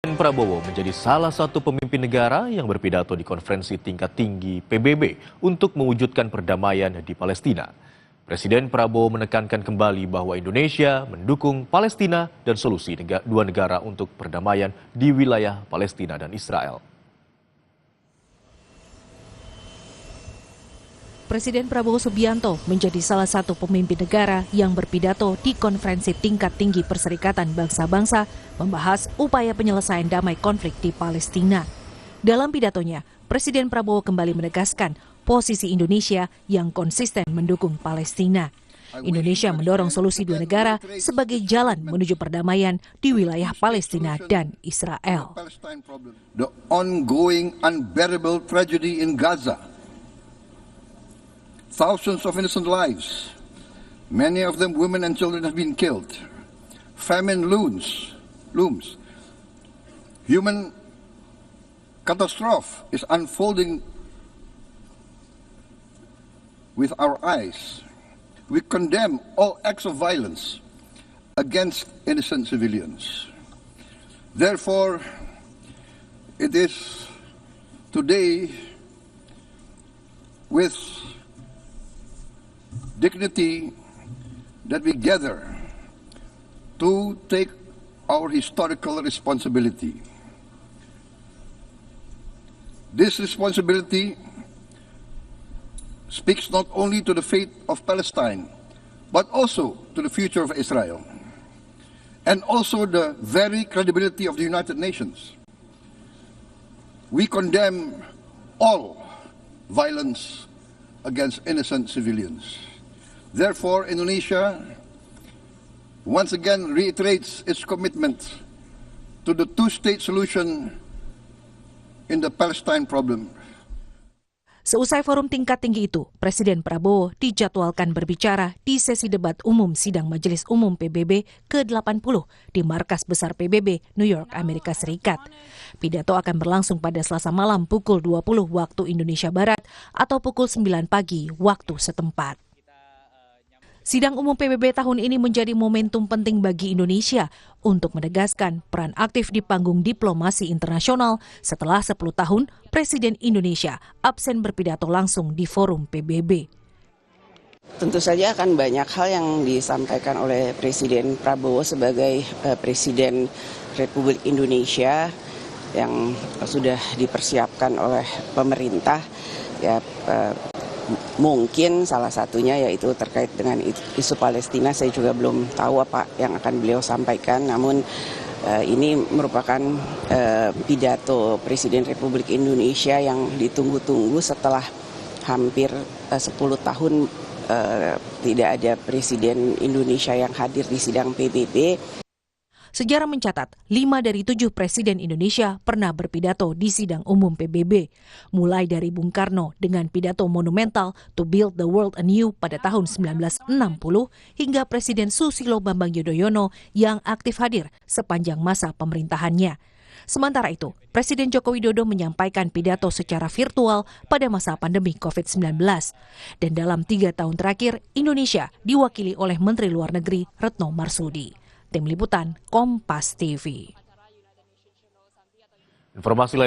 Prabowo menjadi salah satu pemimpin negara yang berpidato di konferensi tingkat tinggi PBB untuk mewujudkan perdamaian di Palestina. Presiden Prabowo menekankan kembali bahwa Indonesia mendukung Palestina dan solusi dua negara untuk perdamaian di wilayah Palestina dan Israel. Presiden Prabowo Subianto menjadi salah satu pemimpin negara yang berpidato di konferensi tingkat tinggi Perserikatan Bangsa-Bangsa membahas upaya penyelesaian damai konflik di Palestina. Dalam pidatonya, Presiden Prabowo kembali menegaskan posisi Indonesia yang konsisten mendukung Palestina. Indonesia mendorong solusi dua negara sebagai jalan menuju perdamaian di wilayah Palestina dan Israel. The ongoing unbearable tragedy in Gaza. Thousands of innocent lives, many of them women and children, have been killed. Famine looms. Human catastrophe is unfolding with our eyes. We condemn all acts of violence against innocent civilians. Therefore, it is today with dignity that we gather to take our historical responsibility. This responsibility speaks not only to the fate of Palestine, but also to the future of Israel, and also the very credibility of the United Nations. We condemn all violence against innocent civilians. Therefore, Indonesia once again reiterates its commitment to the two-state solution in the Palestine problem. Seusai forum tingkat tinggi itu, Presiden Prabowo dijadwalkan berbicara di sesi debat umum sidang Majelis Umum PBB ke-80 di Markas Besar PBB, New York, Amerika Serikat. Pidato akan berlangsung pada Selasa malam pukul 20 waktu Indonesia Barat atau pukul 9 pagi waktu setempat. Sidang umum PBB tahun ini menjadi momentum penting bagi Indonesia untuk menegaskan peran aktif di panggung diplomasi internasional setelah 10 tahun Presiden Indonesia absen berpidato langsung di forum PBB. Tentu saja akan banyak hal yang disampaikan oleh Presiden Prabowo sebagai Presiden Republik Indonesia yang sudah dipersiapkan oleh pemerintah. Ya, mungkin salah satunya yaitu terkait dengan isu Palestina. Saya juga belum tahu apa yang akan beliau sampaikan, namun ini merupakan pidato Presiden Republik Indonesia yang ditunggu-tunggu setelah hampir 10 tahun tidak ada Presiden Indonesia yang hadir di sidang PBB. Sejarah mencatat, 5 dari 7 Presiden Indonesia pernah berpidato di sidang umum PBB. Mulai dari Bung Karno dengan pidato monumental To Build the World Anew pada tahun 1960, hingga Presiden Susilo Bambang Yudhoyono yang aktif hadir sepanjang masa pemerintahannya. Sementara itu, Presiden Joko Widodo menyampaikan pidato secara virtual pada masa pandemi COVID-19. Dan dalam 3 tahun terakhir, Indonesia diwakili oleh Menteri Luar Negeri Retno Marsudi. Tim Liputan Kompas TV. Informasi